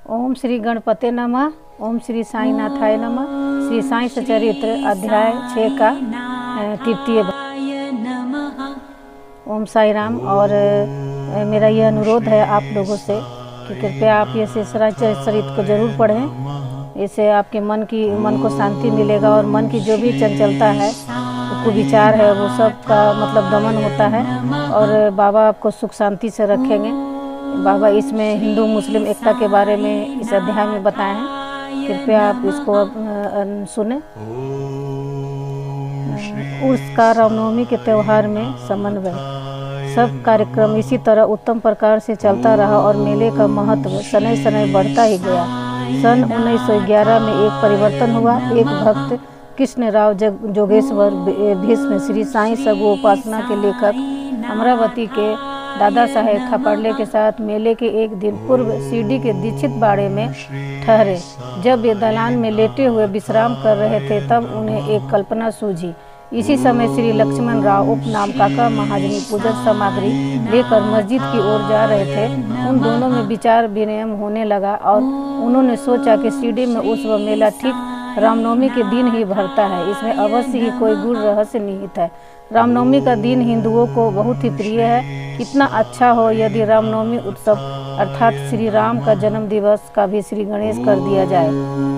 ओम श्री गणपते नमः। ओम श्री साईनाथाय नमः। श्री साई सचरित्र अध्याय 6 का तृतीय। ओम साई राम। और मेरा यह अनुरोध है आप लोगों से कि कृपया आप ये चरित्र को जरूर पढ़ें। इससे आपके मन को शांति मिलेगा और मन की जो भी चंचलता है, कुविचार है, वो सब का मतलब दमन होता है और बाबा आपको सुख शांति से रखेंगे। बाबा इसमें हिंदू मुस्लिम एकता के बारे में इस अध्याय में बताए हैं। कृपया आप इसको सुने। उर्स का रामनवमी के त्यौहार में समन्वय। सब कार्यक्रम इसी तरह उत्तम प्रकार से चलता रहा और मेले का महत्व शनै शनै बढ़ता ही गया। सन 1911 में एक परिवर्तन हुआ। एक भक्त कृष्णराव जोगेश्वर भीष्म श्री साई सगु उपासना के लेखक अमरावती के दादा साहेब खापर्ले के साथ मेले के एक दिन पूर्व सीडी के दीक्षित बाड़े में ठहरे। जब वे दलान में लेटे हुए विश्राम कर रहे थे तब उन्हें एक कल्पना सूझी। इसी समय श्री लक्ष्मण राव उपनाम काका महाजनी पूजन सामग्री लेकर मस्जिद की ओर जा रहे थे। उन दोनों में विचार विनिमय होने लगा और उन्होंने सोचा कि सीडी में उस वह मेला ठीक रामनवमी के दिन ही भरता है। इसमें अवश्य ही कोई गूढ़ रहस्य निहित है। रामनवमी का दिन हिंदुओं को बहुत ही प्रिय है। कितना अच्छा हो यदि रामनवमी उत्सव अर्थात श्री राम का जन्म दिवस का भी श्री गणेश कर दिया जाए।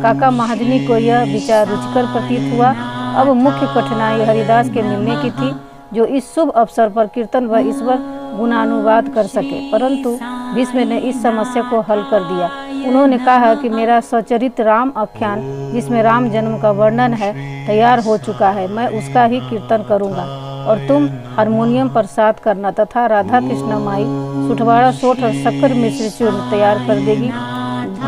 काका महाजनी को यह विचार रुचिकर प्रतीत हुआ। अब मुख्य कठिनाई हरिदास के मिलने की थी, जो इस शुभ अवसर पर कीर्तन व ईश्वर गुणानुवाद कर सके। परंतु भीष्म ने इस समस्या को हल कर दिया। उन्होंने कहा कि मेरा सचरित्र राम आख्यान, जिसमें राम जन्म का वर्णन है, तैयार हो चुका है। मैं उसका ही कीर्तन करूंगा और तुम हारमोनियम पर साथ करना तथा राधा कृष्ण माई सुठवाड़ा सोठ और शक्कर मिश्र चूर्ण तैयार कर देगी।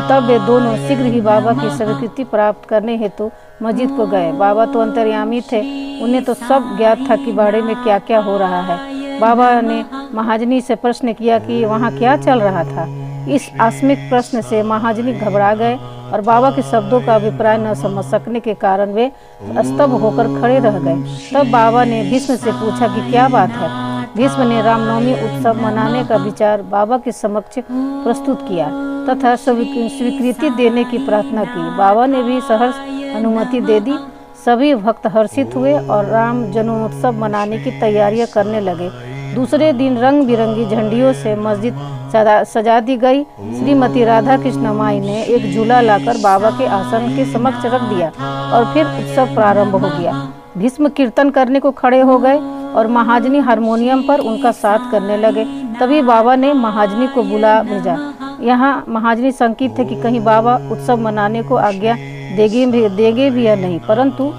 तब वे दोनों शीघ्र ही बाबा की स्वीकृति प्राप्त करने हेतु मस्जिद को गए। बाबा तो अंतर्यामी थे, उन्हें तो सब ज्ञात था कि बाड़े में क्या क्या हो रहा है। बाबा ने महाजनी से प्रश्न किया कि वहाँ क्या चल रहा था। इस आकस्मिक प्रश्न से महाजनी घबरा गए और बाबा के शब्दों का अभिप्राय न समझ सकने के कारण वे स्तब्ध होकर खड़े रह गए। तब बाबा ने भीष्म से पूछा कि क्या बात है। भीष्म ने रामनवमी उत्सव मनाने का विचार बाबा के समक्ष प्रस्तुत किया तथा स्वीकृति देने की प्रार्थना की। बाबा ने भी सहर्ष अनुमति दे दी। सभी भक्त हर्षित हुए और राम जन्मोत्सव मनाने की तैयारियां करने लगे। दूसरे दिन रंग बिरंगी झंडियों से मस्जिद सजा दी गई। श्रीमती राधा कृष्ण माई ने एक झूला लाकर बाबा के आसन के समक्ष रख दिया और फिर उत्सव प्रारंभ हो गया। भीष्म कीर्तन करने को खड़े हो गए और महाजनी हारमोनियम पर उनका साथ करने लगे। तभी बाबा ने महाजनी को बुला भेजा। यहाँ महाजनी शंकित थे कि कहीं बाबा उत्सव मनाने को आज्ञा देंगे भी या नहीं। परंतु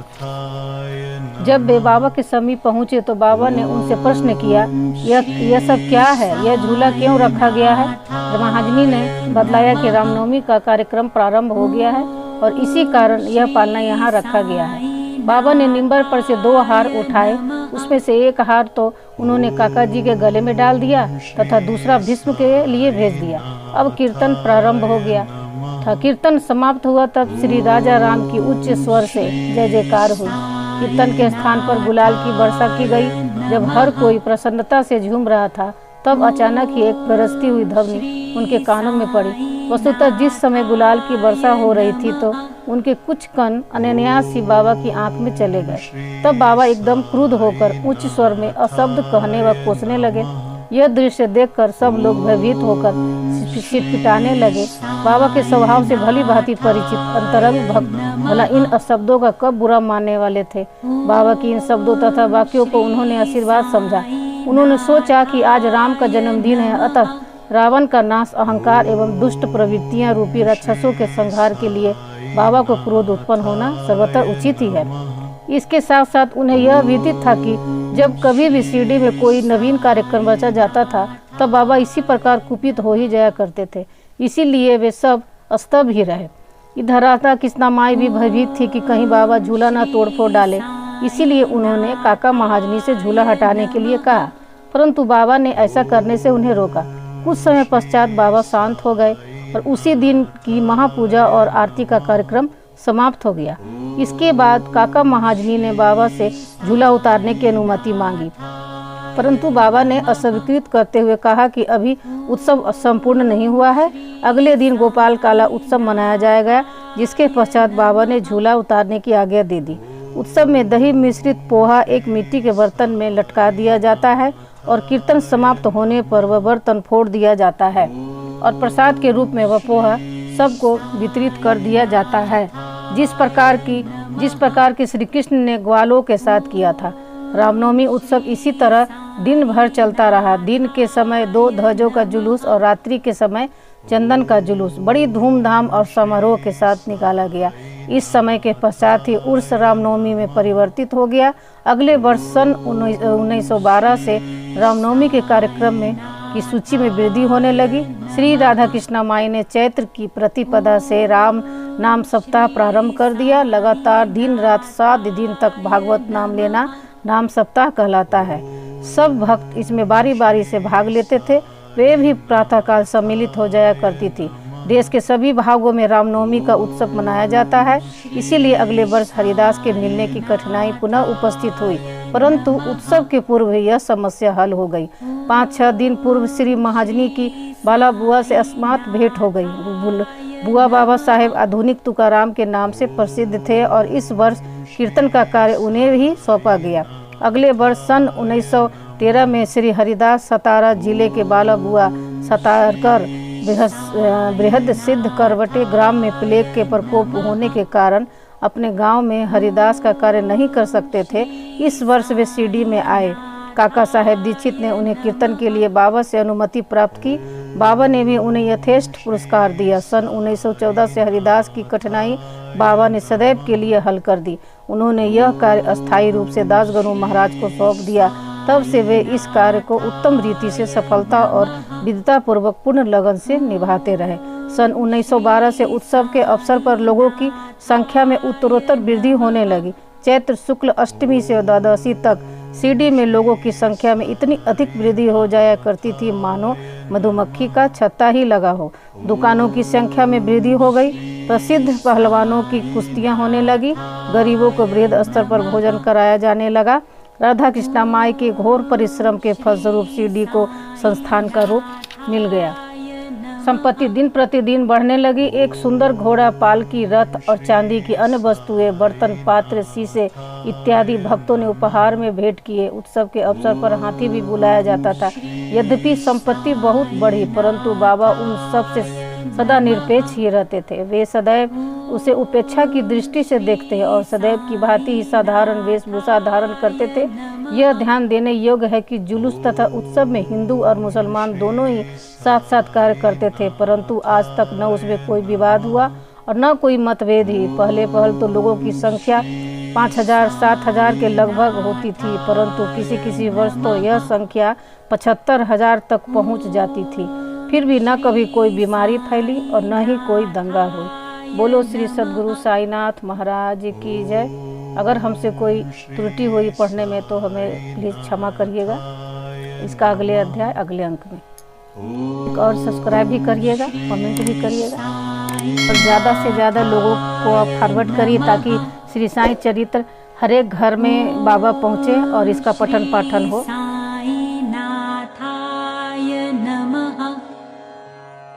जब वे बाबा के समीप पहुँचे तो बाबा ने उनसे प्रश्न किया, यह सब क्या है, यह झूला क्यों रखा गया है। महाजनी ने बतलाया कि रामनवमी का कार्यक्रम प्रारंभ हो गया है और इसी कारण यह पालना यहाँ रखा गया है। बाबा ने निम्बर पर से 2 हार उठाए। उसमें से एक हार तो उन्होंने काका जी के गले में डाल दिया तथा दूसरा भीष्म के लिए भेज दिया। अब कीर्तन प्रारंभ हो गया था। कीर्तन समाप्त हुआ तब श्री राजा राम की उच्च स्वर से जय जयकार हुई। कीर्तन के स्थान पर गुलाल की वर्षा की गई। जब हर कोई प्रसन्नता से झूम रहा था तब अचानक ही एक गरजती हुई ध्वनि उनके कानों में पड़ी। वस्तुतः जिस समय गुलाल की वर्षा हो रही थी तो उनके कुछ कण अनायास ही बाबा की आंख में चले गए। तब बाबा एकदम क्रुद्ध होकर उच्च स्वर में अशब्द कहने व कोसने लगे। यह दृश्य देखकर सब लोग भयभीत होकर सिटपिटाने लगे। बाबा के स्वभाव से भली भांति परिचित अंतरंग भक्त भला इन अशब्दों का कब बुरा मानने वाले थे। बाबा की इन शब्दों तथा वाक्यों को उन्होंने आशीर्वाद समझा। उन्होंने सोचा कि आज राम का जन्मदिन है, अतः रावण का नाश, अहंकार एवं दुष्ट प्रवृत्तियां रूपी राक्षसों के संहार के लिए बाबा को क्रोध उत्पन्न होना सर्वथा उचित ही है। इसके साथ साथ उन्हें यह विदित था कि जब कभी भी सीडी में कोई नवीन कार्यक्रम रचा जाता था तब बाबा इसी प्रकार कुपित हो ही जाया करते थे। इसीलिए वे सब स्तब्ध ही रहे। इधर राधा कृष्णा माई भी भयभीत थी कि कहीं बाबा झूला न तोड़ फोड़ डाले। इसीलिए उन्होंने काका महाजनी से झूला हटाने के लिए कहा, परंतु बाबा ने ऐसा करने से उन्हें रोका। कुछ समय पश्चात बाबा शांत हो गए और उसी दिन की महापूजा और आरती का कार्यक्रम समाप्त हो गया। इसके बाद काका महाजनी ने बाबा से झूला उतारने की अनुमति मांगी। परंतु बाबा ने अस्वीकृत करते हुए कहा कि अभी उत्सव संपूर्ण नहीं हुआ है। अगले दिन गोपाल काला उत्सव मनाया जाएगा, जिसके पश्चात बाबा ने झूला उतारने की आज्ञा दे दी। उत्सव में दही मिश्रित पोहा एक मिट्टी के बर्तन में लटका दिया जाता है और कीर्तन समाप्त होने पर वह बर्तन फोड़ दिया जाता है और प्रसाद के रूप में वह पोहा सबको वितरित कर दिया जाता है, जिस प्रकार की श्री कृष्ण ने ग्वालों के साथ किया था। रामनवमी उत्सव इसी तरह दिन भर चलता रहा। दिन के समय 2 ध्वजों का जुलूस और रात्रि के समय चंदन का जुलूस बड़ी धूमधाम और समारोह के साथ निकाला गया। इस समय के पश्चात ही उर्स रामनवमी में परिवर्तित हो गया। अगले वर्ष सन 1912 से रामनवमी के कार्यक्रम में की सूची में वृद्धि होने लगी। श्री राधा कृष्णा माई ने चैत्र की प्रतिपदा से राम नाम सप्ताह प्रारंभ कर दिया। लगातार दिन रात 7 दिन तक भागवत नाम लेना नाम सप्ताह कहलाता है। सब भक्त इसमें बारी बारी से भाग लेते थे। वे भी प्रातःकाल सम्मिलित हो जाया करती थी। देश के सभी भागों में रामनवमी का उत्सव मनाया जाता है। इसीलिए अगले वर्ष हरिदास के मिलने की कठिनाई पुनः उपस्थित हुई, परंतु उत्सव के पूर्व यह समस्या हल हो गई। 5-6 दिन पूर्व श्री महाजनी की बाला बुआ से अस्मात भेंट हो गई। बुआ बाबा साहेब आधुनिक तुकाराम के नाम से प्रसिद्ध थे और इस वर्ष कीर्तन का कार्य उन्हें ही सौंपा गया। अगले वर्ष सन 1913 में श्री हरिदास सतारा जिले के बाला बुआ सतारकर बृहद सिद्ध करवटे ग्राम में प्लेग के प्रकोप होने के कारण अपने गांव में हरिदास का कार्य नहीं कर सकते थे। इस वर्ष वे शिरडी में आए। काका साहेब दीक्षित ने उन्हें कीर्तन के लिए बाबा से अनुमति प्राप्त की। बाबा ने भी उन्हें यथेष्ट पुरस्कार दिया। सन 1914 से हरिदास की कठिनाई बाबा ने सदैव के लिए हल कर दी। उन्होंने यह कार्य अस्थायी रूप से दासगणु महाराज को सौंप दिया। तब से वे इस कार्य को उत्तम रीति से सफलता और विद्वता पूर्वक पूर्ण लगन से निभाते रहे। सन 1912 से उत्सव के अवसर पर लोगों की संख्या में उत्तरोत्तर वृद्धि होने लगी। चैत्र शुक्ल अष्टमी से द्वादशी तक शिरडी में लोगों की संख्या में इतनी अधिक वृद्धि हो जाया करती थी मानो मधुमक्खी का छत्ता ही लगा हो। दुकानों की संख्या में वृद्धि हो गई। प्रसिद्ध पहलवानों की कुश्तियां होने लगी। गरीबों को वृहद स्तर पर भोजन कराया जाने लगा। राधा कृष्णा माई के घोर परिश्रम के फलस्वरूप शिरडी को संस्थान का रूप मिल गया। संपत्ति दिन प्रतिदिन बढ़ने लगी। एक सुंदर घोड़ा, पालकी, रथ और चांदी की अन्य वस्तुएं, बर्तन, पात्र, शीशे इत्यादि भक्तों ने उपहार में भेंट किए। उत्सव के अवसर पर हाथी भी बुलाया जाता था। यद्यपि संपत्ति बहुत बढ़ी, परंतु बाबा उन सब से सदा निरपेक्ष ही रहते थे। वे सदैव उसे उपेक्षा की दृष्टि से देखते और सदैव की भांति ही साधारण वेशभूषा धारण करते थे। यह ध्यान देने योग्य है कि जुलूस तथा उत्सव में हिंदू और मुसलमान दोनों ही साथ साथ कार्य करते थे, परंतु आज तक न उसमें कोई विवाद हुआ और न कोई मतभेद ही। पहल तो लोगों की संख्या 5000-7000 के लगभग होती थी, परंतु किसी वर्ष तो यह संख्या 75,000 तक पहुंच जाती थी। फिर भी न कभी कोई बीमारी फैली और न ही कोई दंगा हुई। बोलो श्री सद्गुरु साईनाथ महाराज की जय। अगर हमसे कोई त्रुटि हुई पढ़ने में तो हमें प्लीज़ क्षमा करिएगा। इसका अगले अध्याय अगले अंक में। और सब्सक्राइब भी करिएगा, कमेंट भी करिएगा और ज़्यादा से ज़्यादा लोगों को आप फॉरवर्ड करिए ताकि श्री साईं चरित्र हर एक घर में बाबा पहुँचे और इसका पठन पाठन हो।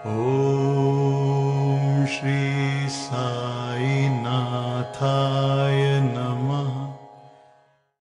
ओम श्री साईनाथाय